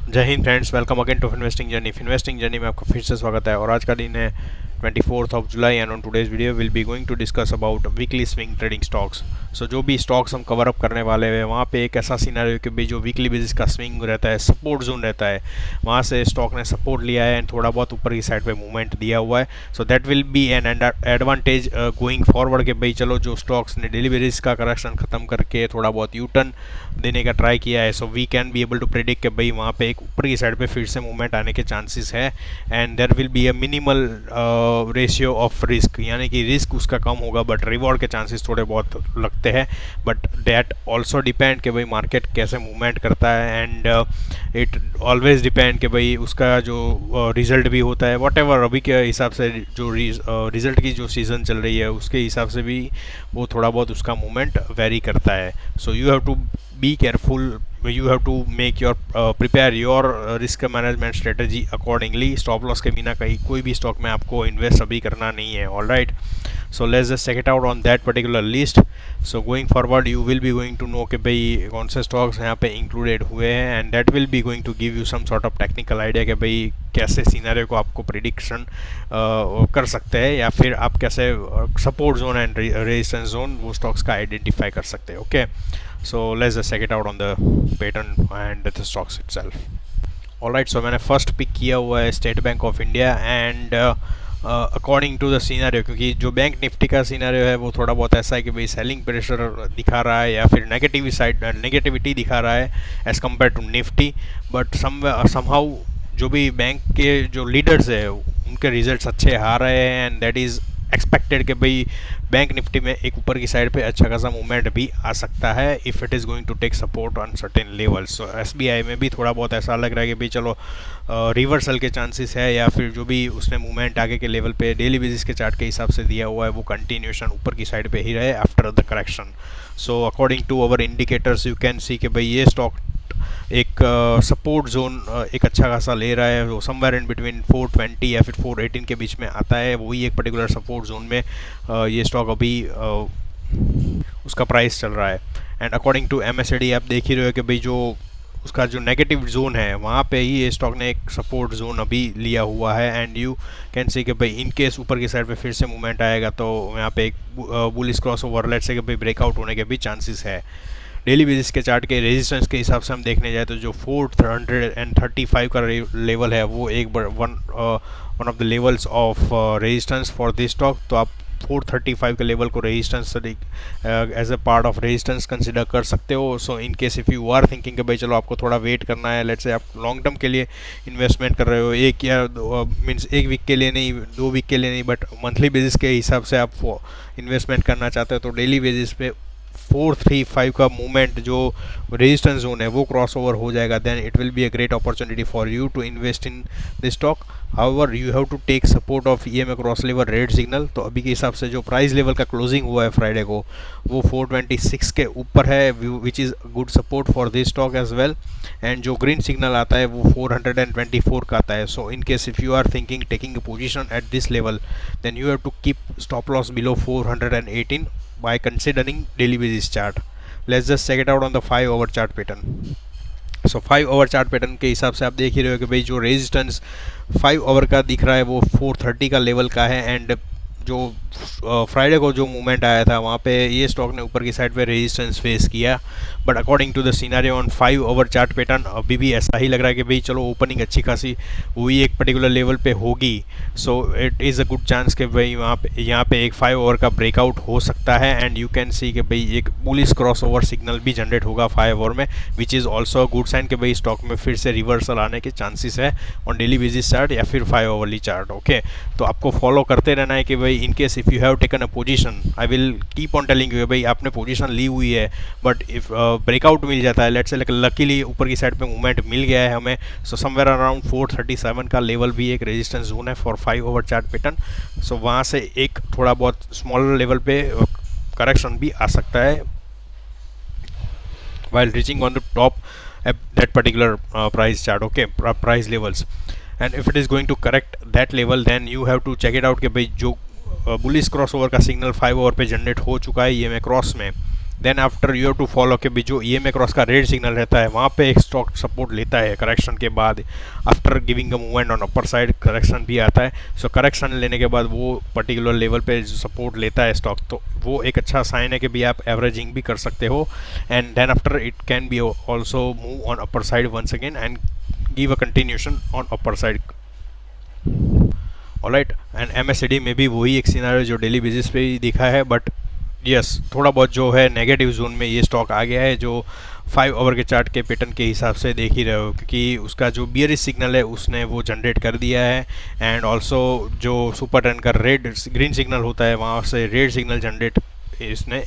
जय हिंद friends, welcome again to investing journey में आपका फिर से स्वागत है। और आज का दिन है 24th of July and on today's video will be going to discuss about weekly swing trading stocks. So जो भी स्टॉक्स हम कवर अप करने वाले हैं वहाँ पे एक ऐसा सीनारियो कि भाई जो वीकली बेसिस का स्विंग रहता है, सपोर्ट जोन रहता है, वहाँ से स्टॉक ने सपोर्ट लिया है एंड थोड़ा बहुत ऊपर की साइड पे मूवमेंट दिया हुआ है। So that will B an advantage going forward के भाई चलो जो स्टॉक्स ने डेली बेसिस का करेक्शन खत्म करके थोड़ा बहुत यू टर्न देने का ट्राई किया है, so we can be able to predict कि भाई वहाँ पे एक ऊपर की साइड पे फिर से मूवमेंट आने के चांसेस है and there will be a minimal ratio of risk, यानी कि रिस्क उसका कम होगा बट रिवॉर्ड के चांसेस थोड़े बहुत लगते हैं। बट दैट ऑल्सो डिपेंड कि भाई मार्केट कैसे मूवमेंट करता है एंड इट ऑलवेज डिपेंड कि भाई उसका जो रिजल्ट भी होता है वॉट एवर अभी के हिसाब से जो रिजल्ट की जो सीज़न चल रही है उसके हिसाब से भी वो थोड़ा बहुत उसका मूवमेंट वेरी करता है। So you have to be careful, you have to make your prepare your risk management strategy accordingly। stop loss के बिना कहीं कोई भी स्टॉक में आपको इन्वेस्ट अभी करना नहीं है। All right, so let's just check it out on that particular list. So going forward you will be going to know कि भाई कौन से स्टॉक्स यहाँ पे इंक्लूडेड हुए हैं and that will be going to give you some sort of technical idea कि भाई कैसे सीनरी को आपको प्रिडिक्शन कर सकते हैं या फिर आप कैसे support zone and resistance zone वो स्टॉक्स का आइडेंटिफाई कर सकते हैं। Okay, so let's just check it out on the pattern and the stocks itself। Alright, so मैंने फर्स्ट पिक किया हुआ है State Bank of India and according to the scenario, क्योंकि जो बैंक निफ्टी का सीनारियो है वो थोड़ा बहुत ऐसा है कि भाई सेलिंग प्रेशर दिखा रहा है या फिर नेगेटिविटी दिखा रहा है as compare to Nifty. But somehow जो भी बैंक के जो लीडर्स है उनके रिजल्ट्स अच्छे आ रहे हैं एंड दैट इज़ एक्सपेक्टेड कि भाई बैंक निफ्टी में एक ऊपर की साइड पे अच्छा खासा मूवमेंट भी आ सकता है if it is going to take support on certain levels. So SBI में भी थोड़ा बहुत ऐसा लग रहा है कि भाई चलो रिवर्सल के चांसेस है या फिर जो भी उसने मूवमेंट आगे के लेवल पे डेली बेसिस के चार्ट के हिसाब से दिया हुआ है वो कंटिन्यूशन ऊपर की साइड पे ही रहे after the correction. So according to our indicators you can see कि भाई ये स्टॉक एक सपोर्ट जोन एक अच्छा खासा ले रहा है, वो समवेयर इन बिटवीन 420 या फिर 418 के बीच में आता है। वही एक पर्टिकुलर सपोर्ट जोन में ये स्टॉक अभी उसका प्राइस चल रहा है एंड अकॉर्डिंग टू एमएससीआई आप देख ही रहे हो कि भाई जो उसका जो नेगेटिव जोन है वहाँ पे ही ये स्टॉक ने एक सपोर्ट जोन अभी लिया हुआ है एंड यू कैन सी कि भाई इन केस ऊपर की साइड पे फिर से मूवमेंट आएगा तो यहाँ पे एक बुलिश क्रॉस ओवर लेट से कि भाई ब्रेकआउट होने के भी चांसेस है। डेली बेसिस के चार्ट के रेजिस्टेंस के हिसाब से हम देखने जाए तो जो 435 का लेवल है वो एक one of the levels of resistance for this stock. तो आप 435 के लेवल को resistance as a part of resistance consider कर सकते हो। So in case if you are thinking कि भाई चलो आपको थोड़ा वेट करना है, लेट्स से आप लॉन्ग टर्म के लिए इन्वेस्टमेंट कर रहे हो, एक या मीन्स एक वीक के लिए नहीं, 2 वीक के लिए नहीं, बट मंथली बेसिस के हिसाब से आप इन्वेस्टमेंट करना चाहते हो तो डेली बेसिस पे 435 का मूवमेंट जो रेजिस्टेंस जोन है वो क्रॉस ओवर हो जाएगा, then it will be a great opportunity for you to invest in the stock. However you have to take support of EMA cross level red signal. तो अभी के हिसाब से जो प्राइस लेवल का क्लोजिंग हुआ है फ्राइडे को वो 426 के ऊपर है which is good support for this stock as well and जो ग्रीन सिग्नल आता है वो 424 का आता है। So in case if you are thinking taking a position at this level then you have to keep stop loss below 418 by considering daily basis chart। let's just check it out on the 5 hour chart pattern। So 5 hour chart pattern के हिसाब से आप देख ही रहे हो कि भाई जो रेजिस्टेंस 5 आवर का दिख रहा है वो 430 का लेवल का है एंड जो फ्राइडे को जो मूवमेंट आया था वहाँ पे ये स्टॉक ने ऊपर की साइड पे रेजिस्टेंस फेस किया। But according to the scenario on 5 hour chart pattern अभी भी ऐसा ही लग रहा है कि भाई चलो ओपनिंग अच्छी खासी हुई एक पर्टिकुलर लेवल पे होगी। So it is a good chance कि भाई वहाँ पे यहाँ पे एक 5 आवर का ब्रेकआउट हो सकता है एंड यू कैन सी कि भाई एक बुलिश क्रॉस ओवर सिग्नल भी जनरेट होगा 5 आवर में which is also a good sign कि भाई स्टॉक में फिर से रिवर्सल आने के चांसेस है ऑन डेली बेसिस चार्ट या फिर 5 आवर्ली चार्ट। ओके, तो आपको फॉलो करते रहना है कि भाई इन case if you have taken a position I will keep on telling you भाई आपने पोजीशन ली हुई है बट इफ ब्रेकआउट मिल जाता है, लेट्स से लकीली ऊपर की साइड पे मूवमेंट मिल गया है हमें, सो समवेयर अराउंड 437 का लेवल भी एक रेजिस्टेंस जोन है फॉर 5 आवर चार्ट पैटर्न। सो वहाँ से एक थोड़ा बहुत स्मॉलर लेवल पे करेक्शन भी आ सकता है while reaching on the top at that particular price chart, okay, price levels, and if it is going to correct that level then you have to check it out कि भाई जो bullish cross over का signal 5 hour पे generate हो चुका है ये मैं क्रॉस में then after you have to follow कि भी जो EMA क्रॉस का रेड सिग्नल रहता है वहाँ पे एक स्टॉक सपोर्ट लेता है करेक्शन के बाद, after giving a movement on upper side correction भी आता है। सो करेक्शन लेने के बाद वो पर्टिकुलर लेवल पे जो सपोर्ट लेता है स्टॉक, तो वो एक अच्छा साइन है कि भी आप एवरेजिंग भी कर सकते हो। And then after it can be also move on upper side once again and give a continuation on upper side. All right, and MACD में भी वही एक सिनारियो जो डेली बेसिस पे ही दिखा है, बट यस थोड़ा बहुत जो है नेगेटिव जोन में ये स्टॉक आ गया है, जो 5 आवर के चार्ट के पैटर्न के हिसाब से देख ही रहे हो, क्योंकि उसका जो बियरिश सिग्नल है उसने वो जनरेट कर दिया है। एंड ऑल्सो जो सुपर ट्रेंड का ग्रीन सिग्नल होता है वहाँ से रेड सिग्नल जनरेट इसने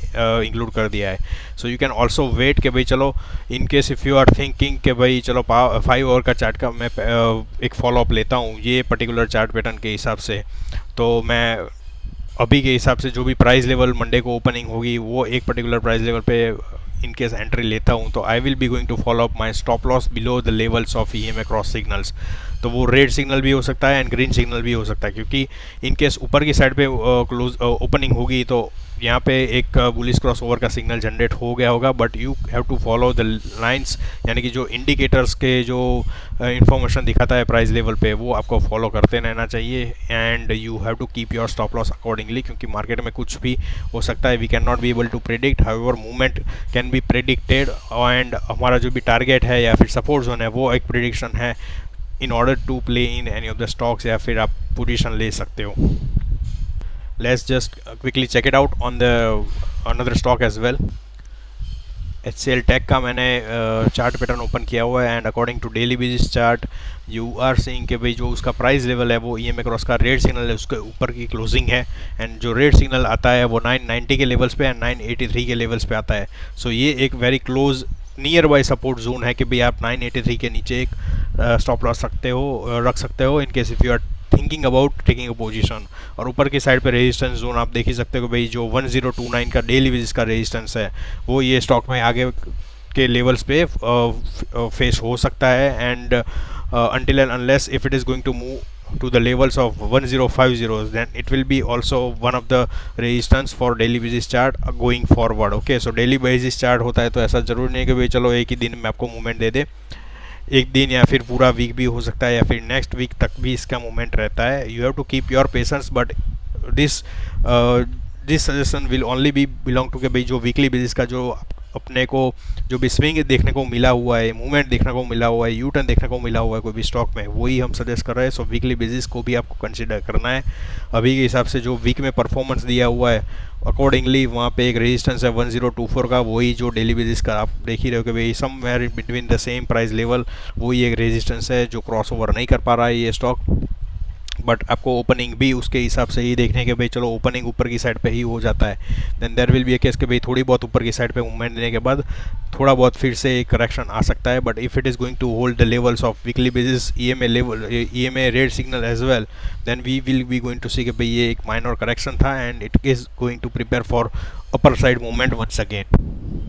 इंक्लूड कर दिया है। So you can also wait कि भाई चलो in case if you are thinking कि भाई चलो 5 आवर का चार्ट का मैं एक फॉलोअप लेता हूँ ये पर्टिकुलर चार्ट पैटर्न के हिसाब से, तो मैं अभी के हिसाब से जो भी प्राइस लेवल मंडे को ओपनिंग होगी वो एक पर्टिकुलर प्राइस लेवल पे इन केस एंट्री लेता हूँ, तो I will be going to follow up my stop loss below the levels of EMA cross signals. तो वो रेड सिग्नल भी हो सकता है एंड ग्रीन सिग्नल भी हो सकता है, क्योंकि इन केस ऊपर की साइड पे क्लोज ओपनिंग होगी तो यहाँ पे एक बुलिश क्रॉस ओवर का सिग्नल जनरेट हो गया होगा, but you have to follow the lines, यानी कि जो इंडिकेटर्स के जो इंफॉर्मेशन दिखाता है प्राइस लेवल पे वो आपको फॉलो करते रहना चाहिए। And you have to keep your stop loss accordingly, क्योंकि मार्केट में कुछ भी हो सकता है, we can not be able to predict, however movement can be predicted. And हमारा जो भी टारगेट है या फिर सपोर्ट जोन है वो एक प्रेडिक्शन है in order to play in any of the stocks, या फिर आप पोजीशन ले सकते हो। Let's just quickly check it out on the another stock as well. HCL Tech का मैंने चार्ट पैटर्न ओपन किया हुआ है, and according to daily basis chart you are seeing कि भाई जो उसका प्राइस लेवल है वो EMA क्रॉस का रेड सिग्नल है उसके ऊपर की क्लोजिंग है, एंड जो रेड सिग्नल आता है वो 990 के लेवल्स पे एंड 983 के लेवल्स पे आता है। सो ये एक very close near by support zone है कि भाई आप 983 के नीचे एक स्टॉप लॉस रख सकते हो in case if you are thinking about taking a position. और ऊपर की साइड पे रेजिस्टेंस जोन आप देख ही सकते हो भाई, जो 1029 का डेली बेसिस का रेजिस्टेंस है वो ये स्टॉक में आगे के लेवल्स पे फेस हो सकता है। And until and unless if it is going to move to the levels of 1050, then it will be also one of the resistance for daily basis chart going forward. Okay, so daily basis chart होता है तो ऐसा ज़रूर नहीं है कि भाई चलो एक ही दिन में आपको मूवमेंट दे दे, एक दिन या फिर पूरा वीक भी हो सकता है या फिर नेक्स्ट वीक तक भी इसका मूवमेंट रहता है। You have to keep your patience, but this suggestion will only be belong to के भाई जो वीकली बेसिस का जो अपने को जो भी स्विंग देखने को मिला हुआ है, मूवमेंट देखने को मिला हुआ है, यू टर्न देखने को मिला हुआ है कोई भी स्टॉक में, वही हम सजेस्ट कर रहे हैं। सो वीकली बेसिस को भी आपको कंसिडर करना है। अभी के हिसाब से जो वीक में परफॉर्मेंस दिया हुआ है अकॉर्डिंगली वहाँ पे एक रेजिस्टेंस है 1024 का, वही जो डेली बेसिस का आप देख ही रहे हो कि भाई somewhere between the same price level वही एक रेजिस्टेंस है जो क्रॉस ओवर नहीं कर पा रहा है ये स्टॉक। बट आपको ओपनिंग भी उसके हिसाब से ही देखने के भाई चलो ओपनिंग ऊपर की साइड पे ही हो जाता है, then there will be a case कि भाई थोड़ी बहुत ऊपर की साइड पे मूवमेंट देने के बाद थोड़ा बहुत फिर से एक करेक्शन आ सकता है। But if it is going to hold the levels of weekly basis EMA level EMA red signal as well, then we will be going to see कि भाई ये एक माइनर करेक्शन था and it is going to prepare for upper side movement once again.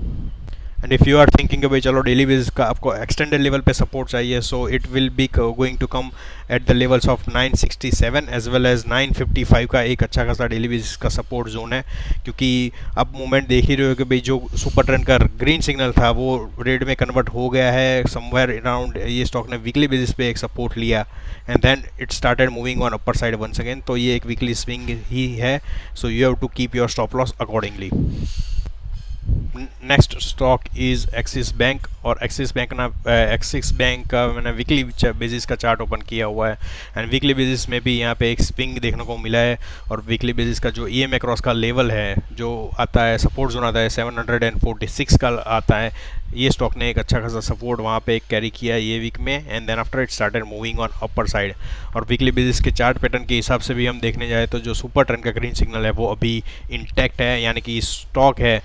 And if you are thinking कि भाई चलो daily basis का आपको एक्सटेंडेड लेवल पे सपोर्ट चाहिए, so it will be going to come at the levels of 967 as well as 955 का एक अच्छा खासा डेली बेसिस का सपोर्ट जोन है। क्योंकि आप मूवमेंट देख ही रहे हो कि भाई जो सुपर ट्रेंड का ग्रीन सिग्नल था वो रेड में कन्वर्ट हो गया है समवेयर अराउंड, ये स्टॉक ने वीकली बेसिस पे एक सपोर्ट लिया and then it started moving on upper side once again. तो ये एक वीकली स्विंग ही है, so you have to keep your stop loss accordingly. Next stock is Axis Bank, और एक्सिस बैंक का मैंने वीकली बेसिस का चार्ट ओपन किया हुआ है एंड वीकली बेसिस में भी यहाँ पे एक स्विंग देखने को मिला है। और वीकली बेसिस का जो EMA क्रॉस का लेवल है जो आता है सपोर्ट जोन आता है 746 का आता है, ये स्टॉक ने एक अच्छा खासा सपोर्ट वहाँ पे एक कैरी किया है ये वीक में and then after it started moving on upper side. और वीकली बेसिस के चार्ट पैटर्न के हिसाब से भी हम देखने जाए तो जो सुपर ट्रेंड का ग्रीन सिग्नल है वो अभी इंटैक्ट है, यानी कि स्टॉक है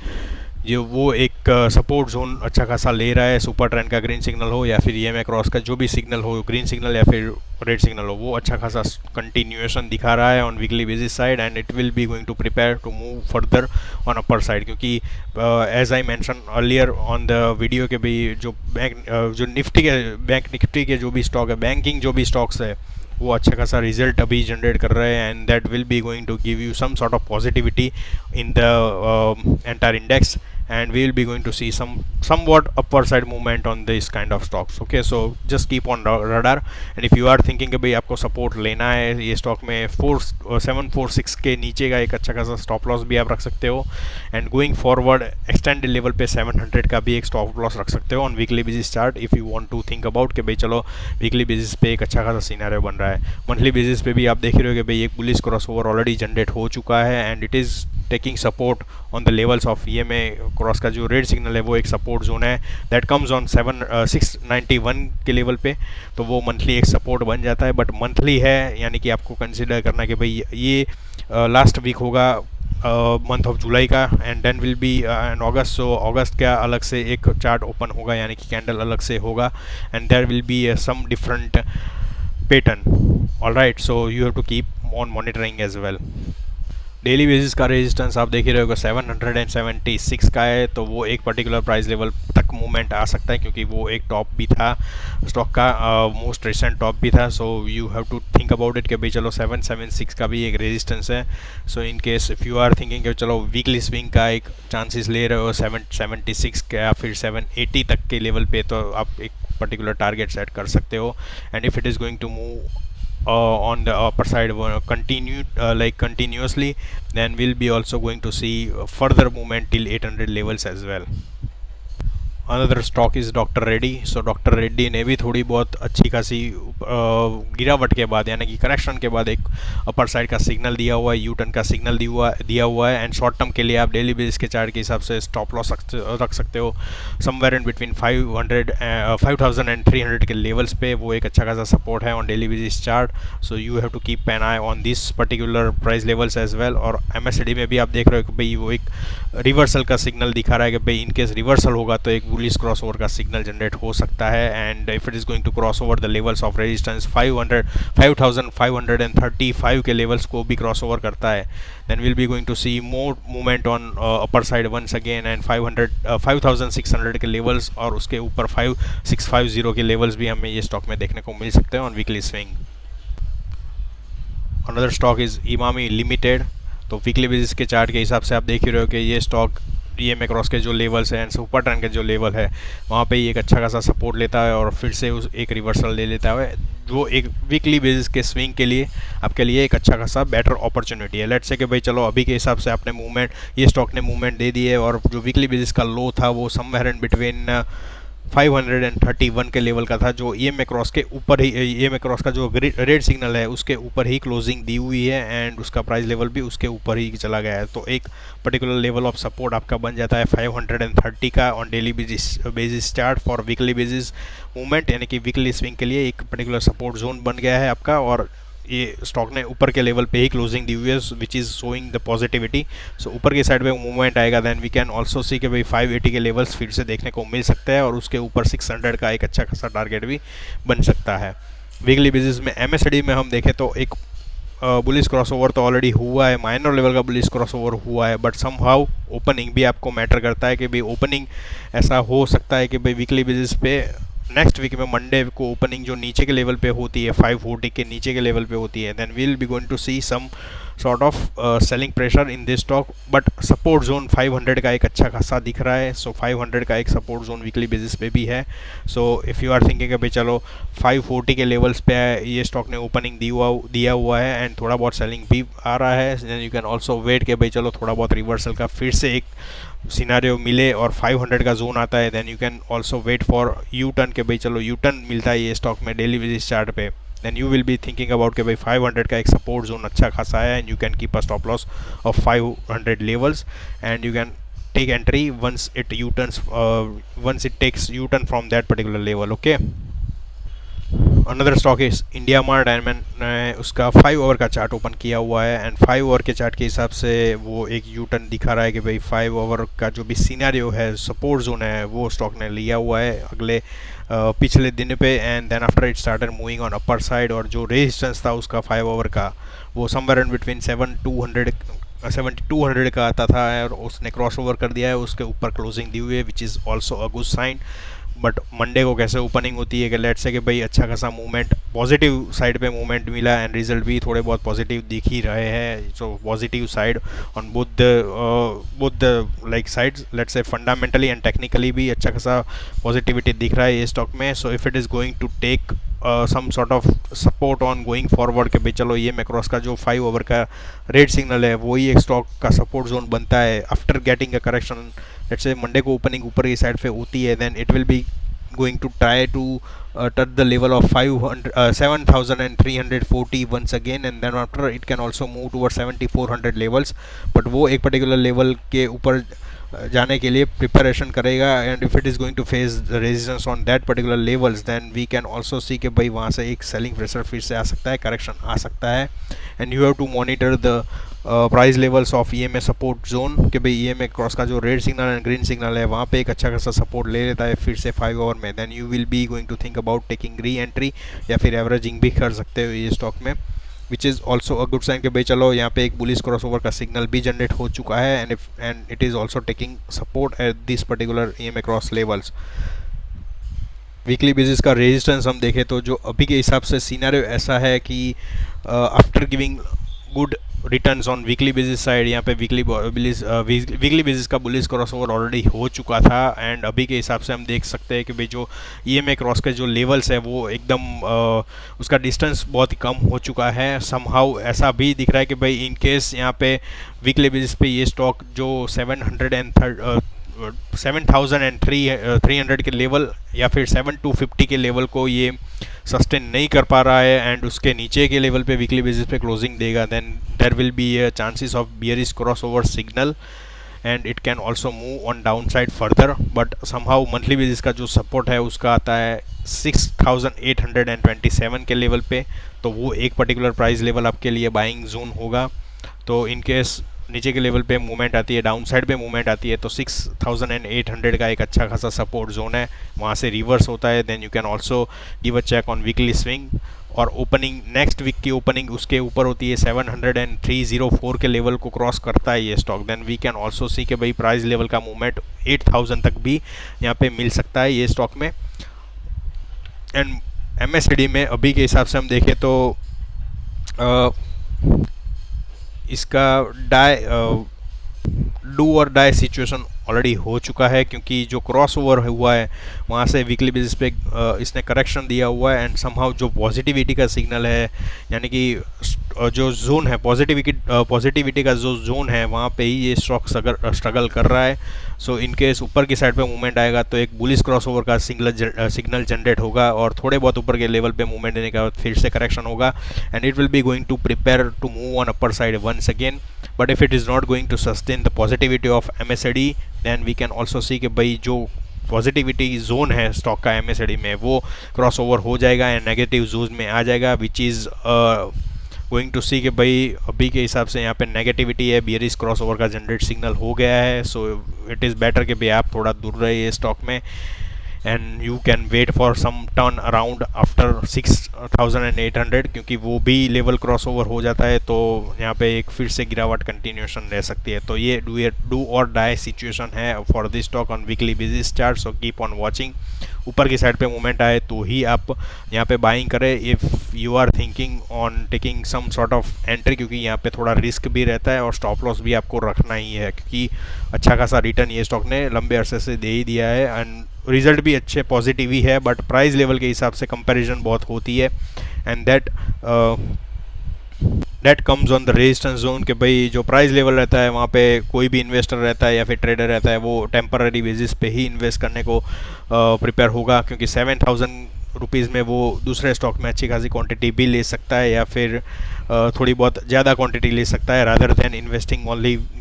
जो वो एक सपोर्ट जोन अच्छा खासा ले रहा है। सुपर ट्रेंड का ग्रीन सिग्नल हो या फिर EMA क्रॉस का जो भी सिग्नल हो, ग्रीन सिग्नल या फिर रेड सिग्नल हो, वो अच्छा खासा कंटिन्यूएशन दिखा रहा है on weekly basis side and it will be going to prepare to move further on upper side. क्योंकि as I mention earlier on the video के भी जो बैंक निफ्टी के जो भी स्टॉक है, बैंकिंग जो भी स्टॉक्स है वो अच्छा खासा रिजल्ट अभी जनरेट कर रहे हैं and that will be going to give you some sort of positivity in the entire index. and we will be going to see somewhat upward side movement on this kind of stocks. Okay, so just keep on radar, and if you are thinking कि भाई आपको support लेना है ये stock में 4746 के नीचे का एक अच्छा खासा स्टॉप लॉस भी आप रख सकते हो, and going forward extended level पे 700 का भी एक स्टॉप लॉस रख सकते हो on weekly basis chart if you want to think about कि भाई चलो वीकली बेसिस पे एक अच्छा खासा सिनेरियो बन रहा है। मंथली बेसिस पे भी आप देख रहे हो कि भाई एक बुलिश क्रॉसओवर ऑलरेडी जनरेट हो चुका है, and it is taking support on the levels of EMA cross का जो रेड सिग्नल है वो एक सपोर्ट जोन है दैट कम्स ऑन 691 के लेवल पे, तो वो मंथली एक सपोर्ट बन जाता है। बट मंथली है यानी कि आपको कंसिडर करना कि भाई ये लास्ट वीक होगा मंथ ऑफ जुलाई का, and then will be in August. So अगस्त का अलग से एक चार्ट ओपन होगा यानी कि कैंडल अलग से होगा, and there will be some different pattern. Alright, so you have to keep on monitoring as well. Daily basis का रेजिस्टेंस आप देख ही रहे हो 776 का है, तो वो एक पर्टिकुलर प्राइस लेवल तक मूवमेंट आ सकता है क्योंकि वो एक टॉप भी था स्टॉक का, मोस्ट रिसेंट टॉप भी था। So you have to think about it कि भाई चलो 776 का भी एक रेजिस्टेंस है। So in case if you are thinking कि चलो वीकली स्विंग का एक चांसेस ले रहे हो 776 का या फिर 780 तक के लेवल पे, तो आप एक पर्टिकुलर टारगेट सेट कर सकते हो। And if it is going to move on the upper side continuously, then we'll be also going to see further movement till 800 levels as well. Another stock is doctor Reddy. So doctor Reddy ने भी थोड़ी बहुत अच्छी खासी गिरावट के बाद यानी कि करेक्शन के बाद एक अपर साइड का सिग्नल दिया हुआ है, यू टर्न का सिग्नल दिया हुआ है, एंड शॉर्ट टर्म के लिए आप डेली बेसिस के चार्ट के हिसाब से स्टॉप लॉस रख सकते हो समवेयर इन बिटवीन 5000 एंड 300 के लेवल्स पे। वो एक अच्छा खासा सपोर्ट है on daily basis chart. So you have to keep an eye on this particular price levels as well. और MACD में भी आप देख रहे हो कि भाई वो एक रिवर्सल का सिग्नल दिखा रहा है कि भाई इनकेस रिवर्सल होगा तो एक बुलिश क्रॉसओवर का सिग्नल जनरेट हो सकता है, and if it is going to cross over the levels of resistance 5535 के लेवल्स को भी क्रॉस ओवर करता है, then will be going to see more movement on upper side once again, and 5600 के levels और उसके ऊपर 5650 के लेवल्स भी हमें ये स्टॉक में देखने को मिल सकते हैं on weekly swing. Another stock is Emami limited. तो वीकली बेसिस के चार्ट के हिसाब से आप देख ही रहे हो कि ये स्टॉक EMA क्रॉस के जो लेवल्स हैं एंड सुपर ट्रेंड के जो लेवल है वहाँ पे ही एक अच्छा खासा सपोर्ट लेता है और फिर से उस एक रिवर्सल ले लेता है, जो एक वीकली बेसिस के स्विंग के लिए आपके लिए एक अच्छा खासा बेटर अपॉर्चुनिटी है। लेट्स से कि भाई चलो अभी के हिसाब से आपने मूवमेंट ये स्टॉक ने मूवमेंट दे दी है, और जो वीकली बेसिस का लो था वो समवेयर इन बिटवीन 531 के लेवल का था, जो EMA क्रॉस के ऊपर ही EMA क्रॉस का जो रेड सिग्नल है उसके ऊपर ही क्लोजिंग दी हुई है, एंड उसका प्राइस लेवल भी उसके ऊपर ही चला गया है। तो एक पर्टिकुलर लेवल ऑफ सपोर्ट आपका बन जाता है 530 का on daily basis chart for weekly basis movement, यानी कि वीकली स्विंग के लिए एक पर्टिकुलर सपोर्ट जोन बन गया है आपका, और ये स्टॉक ने ऊपर के लेवल पे ही क्लोजिंग दी हुई है which is showing the positivity. So ऊपर के साइड पे मूवमेंट आएगा then we can also see कि भाई 580 के लेवल्स फिर से देखने को मिल सकते हैं, और उसके ऊपर 600 का एक अच्छा खासा टारगेट भी बन सकता है। वीकली बेसिस में MACD में हम देखें तो एक बुलिश क्रॉसओवर तो ऑलरेडी हुआ है, माइनर लेवल का बुलिश क्रॉसओवर हुआ है, बट समहाउ ओपनिंग भी आपको मैटर करता है कि भाई ओपनिंग ऐसा हो सकता है कि भाई वीकली बेसिस पे नेक्स्ट वीक में मंडे को ओपनिंग जो नीचे के लेवल पे होती है 540 के नीचे के लेवल पे होती है, then we will be going to see some sort of selling pressure in this stock, but support zone 500 का एक अच्छा खासा दिख रहा है। सो 500 का एक सपोर्ट जोन वीकली बेसिस पे भी है। So if you are thinking भाई चलो 540 के लेवल्स पे ये स्टॉक ने ओपनिंग दिया हुआ है एंड थोड़ा बहुत सेलिंग भी आ रहा है, then you can also wait कि भाई चलो थोड़ा बहुत रिवर्सल का फिर से एक सिनारियो मिले और 500 का जोन आता है, then you can also wait for U turn के भाई चलो यू टर्न मिलता है ये स्टॉक में डेली बेसिस चार्ट पे, then you will be thinking about कि भाई 500 का एक सपोर्ट जोन अच्छा खासा है, and you can keep a stop loss of 500 levels, and you can take entry once it takes U-turn from that particular level. Okay, another stock is India mart, and मैंने उसका 5 our का chart open किया हुआ है, and 5 our के chart के हिसाब से वो एक यू टर्न दिखा रहा है कि भाई 5 आवर का जो भी सीनारियो है सपोर्ट जोन है वो स्टॉक ने लिया हुआ है अगले पिछले दिन पे, and then after it started moving on upper side, और जो रेजिस्टेंस था उसका 5 आवर का वो समवेयर इन बिटवीन 7200 का आता था, और उसने क्रॉस ओवर कर दिया है, उसके ऊपर क्लोजिंग दी हुई है which is also a good sign. But Monday को कैसे ओपनिंग होती है कि लेट्स से कि भाई अच्छा खासा मूवमेंट पॉजिटिव साइड पे मूवमेंट मिला एंड रिजल्ट भी थोड़े बहुत पॉजिटिव दिख ही रहे हैं, so positive side on both the like sides, let's say fundamentally and technically भी अच्छा खासा पॉजिटिविटी दिख रहा है ये स्टॉक में। So if it is going to take some sort of support on going forward के भाई चलो ये मैक्रॉस का जो 5 ओवर का रेड सिग्नल है वही एक स्टॉक का सपोर्ट जोन बनता है after getting a correction, let's say Monday को ओपनिंग ऊपर की साइड पे होती है, then it will be going to try to touch the level of 7340 once again, and then after it can also move towards 7400 levels, but वो एक particular level के ऊपर जाने के लिए प्रिपरेशन करेगा and if it is going to face resistance on that particular levels then we can also see कि भाई वहाँ से एक सेलिंग प्रेशर फिर से आ सकता है, करेक्शन आ सकता है, and you have to monitor the price levels of EMA support zone कि भाई EMA क्रॉस का जो red signal and green signal है वहाँ पे एक अच्छा खासा सपोर्ट ले लेता है फिर से 5 ओवर में, then you will be going to think about taking re entry या फिर एवरेजिंग भी कर सकते हो ये स्टॉक में, which is also a good sign कि भाई चलो यहाँ पे एक बुलिश क्रॉस ओवर का सिग्नल भी जनरेट हो चुका है and it is also taking support at this particular EMA cross levels. Weekly basis का रेजिस्टेंस हम देखें तो जो अभी के हिसाब से सीनारियो ऐसा है कि after giving good returns on weekly basis side यहाँ पे वीकली बेसिस का बुलिश क्रॉस ओवर ऑलरेडी हो चुका था एंड अभी के हिसाब से हम देख सकते हैं कि भाई जो EMA क्रॉस के जो लेवल्स है वो एकदम उसका डिस्टेंस बहुत ही कम हो चुका है। समहाउ ऐसा भी दिख रहा है कि भाई इन केस यहाँ पे वीकली बेसिस पे ये स्टॉक जो 7,300 के लेवल या फिर 7,250 के लेवल को ये सस्टेन नहीं कर पा रहा है एंड उसके नीचे के लेवल पे वीकली बेसिस पे क्लोजिंग देगा, then there will be a chances of bearish cross over signal and it can also move on down side further, but somehow monthly basis का जो सपोर्ट है उसका आता है 6,827 के लेवल पे, तो वो एक पर्टिकुलर प्राइस लेवल आपके लिए बाइंग जोन होगा। तो इन केस नीचे के लेवल पे मूवमेंट आती है, डाउन साइड पे मूवमेंट आती है तो 6,800 का एक अच्छा खासा सपोर्ट जोन है, वहाँ से रिवर्स होता है then you can also give a check on weekly swing और ओपनिंग नेक्स्ट वीक की ओपनिंग उसके ऊपर होती है 70304 के लेवल को क्रॉस करता है ये stock, then we can also see कि भाई प्राइस लेवल का मूवमेंट 8,000 तक भी यहाँ पे मिल सकता है ये स्टॉक में। एंड MACD में अभी के हिसाब से हम देखें तो इसका डू और डाई सिचुएशन ऑलरेडी हो चुका है क्योंकि जो क्रॉस ओवर हुआ है वहाँ से वीकली बेसिस पे इसने करेक्शन दिया हुआ है एंड समहाउ जो पॉजिटिविटी का सिग्नल है यानी कि जो जोन है पॉजिटिविटी का जो जोन है वहाँ पे ही ये स्टॉक स्ट्रगल कर रहा है। सो इन केस ऊपर की साइड पे मूवमेंट आएगा तो एक बुलिश क्रॉस ओवर का सिग्नल जनरेट होगा और थोड़े बहुत ऊपर के लेवल पे मूवमेंट देने के बाद फिर से करेक्शन होगा and it will be going to prepare to move on upper side once again, but if it is not going to sustain the positivity of MACD then we can also see कि भाई जो positivity zone है stock का MACD में वो cross over हो जाएगा and negative zone में आ जाएगा, which is going to see कि भाई अभी के हिसाब से यहाँ पे नेगेटिविटी है, बियरिश क्रॉस ओवर का जनरेट सिग्नल हो गया है। सो इट इज़ बेटर कि भाई आप थोड़ा दूर रहिए स्टॉक में and you can wait for some turn around after 6,800 क्योंकि वो भी लेवल क्रॉस ओवर हो जाता है तो यहाँ पे एक फिर से गिरावट कंटिन्यूएशन रह सकती है। तो ये डू और डाई सिचुएशन है for this stock on weekly basis chart, so keep on watching. ऊपर की साइड पे मूवमेंट आए तो ही आप यहाँ पे बाइंग करें if you are thinking on taking some sort of entry, क्योंकि यहाँ पे थोड़ा रिस्क भी रहता है और स्टॉप लॉस भी आपको रखना ही है क्योंकि अच्छा खासा रिटर्न ये स्टॉक ने लंबे अरसे से दे ही दिया है एंड रिजल्ट भी अच्छे पॉजिटिव ही है, बट प्राइस लेवल के हिसाब से कंपैरिजन बहुत होती है and that comes on the resistance zone के भाई जो प्राइस लेवल रहता है वहाँ पे कोई भी इन्वेस्टर रहता है या फिर ट्रेडर रहता है वो टेम्पररी बेसिस पे ही इन्वेस्ट करने को प्रिपेयर होगा क्योंकि 7,000 रुपीज़ में वो दूसरे स्टॉक में अच्छी खासी क्वांटिटी भी ले सकता है या फिर थोड़ी बहुत ज़्यादा क्वांटिटी ले सकता है rather than investing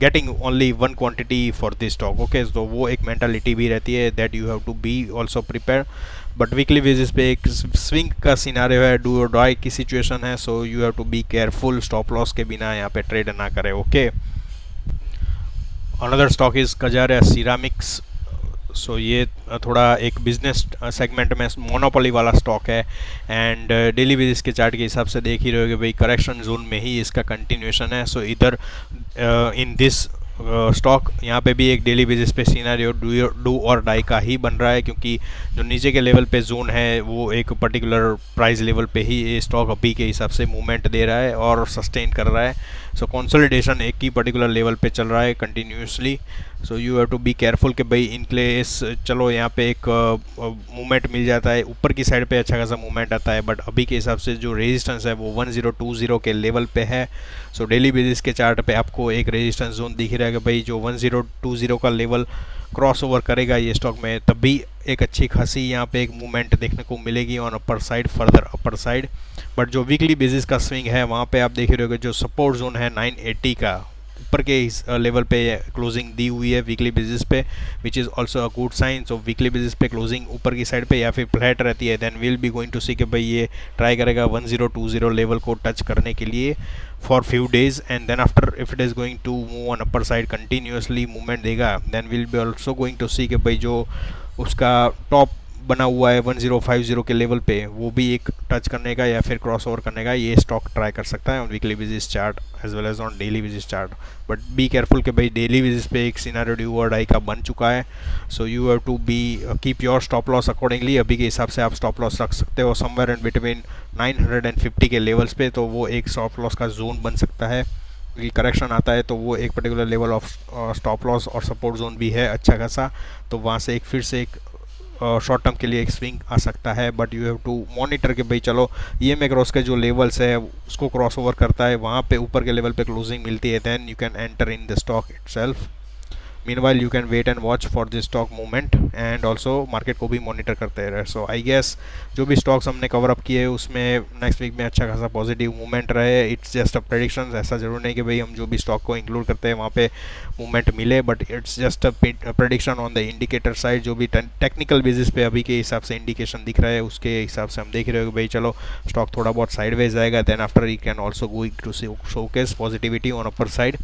getting only one quantity for this stock. Okay, तो वो एक मेंटालिटी भी रहती है that you have to be also prepare, but weekly basis पे एक स्विंग का सिनारियो है, डू और डाई की सिचुएशन है, so you have to be careful, stop loss के बिना यहाँ पे ट्रेड ना करें। Okay, another stock is Kajaria ceramics. So ये थोड़ा एक बिजनेस सेगमेंट में मोनोपोली वाला स्टॉक है एंड डेली बेसिस के चार्ट के हिसाब से देख ही रहे हो कि भाई करेक्शन जोन में ही इसका कंटिन्यूएशन है। सो इधर इन दिस स्टॉक यहाँ पे भी एक डेली बेसिस पे सिनेरियो डू और डाई का ही बन रहा है, क्योंकि जो नीचे के लेवल पे जोन है वो एक पर्टिकुलर प्राइस लेवल पे ही ये स्टॉक अभी के हिसाब से मूवमेंट दे रहा है और सस्टेन कर रहा है। सो कंसोलिडेशन एक ही पर्टिकुलर लेवल पे चल रहा है continuously. So you have to be careful कि भाई इन केस चलो यहाँ पे एक मूवमेंट मिल जाता है, ऊपर की साइड पे अच्छा खासा मूवमेंट आता है, बट अभी के हिसाब से जो रेजिस्टेंस है वो 1020 के लेवल पे है। सो डेली बेसिस के चार्ट पे आपको एक रेजिस्टेंस जोन दिख रहा है कि भाई जो 1020 का लेवल क्रॉस ओवर करेगा ये स्टॉक में, तभी एक अच्छी खासी यहाँ पे एक मूवमेंट देखने को मिलेगी on upper side, further upper side. But जो वीकली बेसिस का स्विंग है वहाँ पे आप देख रहे हो जो सपोर्ट जोन है 980 का, ऊपर के इस लेवल पे क्लोजिंग दी हुई है वीकली बेसिस पे, which is also a good sign. So weekly basis पे क्लोजिंग ऊपर की साइड पे या फिर फ्लैट रहती है, then will be going to see कि भाई ये ट्राई करेगा 1020 लेवल को टच करने के लिए for few days, and then after if it is going to move on upper side continuously movement देगा, then will be also going to see कि भाई जो उसका टॉप बना हुआ है 1050 के लेवल पे वो भी एक टच करने का या फिर क्रॉस ओवर करने का ये स्टॉक ट्राई कर सकता है on weekly basis chart as well as on daily basis chart. But be careful कि भाई डेली बेसिस पे एक सिनेरियो ड्यू और डाई का बन चुका है। So you have to be keep your stop loss accordingly. अभी के हिसाब से आप स्टॉप लॉस रख सकते हो समवेयर इन बिटवीन 950 के लेवल्स पे, तो वो एक स्टॉप लॉस का जोन बन सकता है। करेक्शन आता है तो वो एक particular level of stop loss और सपोर्ट जोन भी है अच्छा खासा, तो वहाँ से एक फिर से एक शॉर्ट टर्म के लिए एक स्विंग आ सकता है। But you have to monitor कि भाई चलो EMA क्रॉस के जो लेवल्स है उसको क्रॉस ओवर करता है, वहाँ पे ऊपर के लेवल पे क्लोजिंग मिलती है, then you can enter in the stock itself. Meanwhile you can wait and watch for this stock movement and also market को भी मॉनिटर करते रहे। सो आई गेस जो भी स्टॉक्स हमने कवर अप किए उसमें नेक्स्ट वीक में अच्छा खासा पॉजिटिव मूवमेंट रहे। इट्स जस्ट अ प्रेडिक्शन, ऐसा जरूर नहीं कि भाई हम जो भी स्टॉक को इंक्लूड करते हैं वहाँ पे मूवमेंट मिले, but it's just a prediction on the indicator side. जो भी टेक्निकल बेसिस पे अभी के हिसाब से इंडिकेशन दिख रहा है उसके हिसाब से हम देख रहे हो कि भाई चलो स्टॉक थोड़ा बहुत साइडवेज आएगा, then after you can also going to showcase positivity on upper side.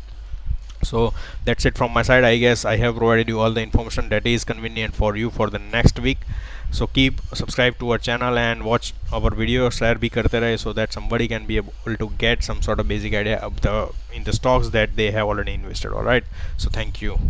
So that's it from my side. I guess I have provided you all the information that is convenient for you for the next week. So keep subscribe to our channel and watch our video, share bhi karte rahe so that somebody can be able to get some sort of basic idea of the stocks that they have already invested. All right, so thank you.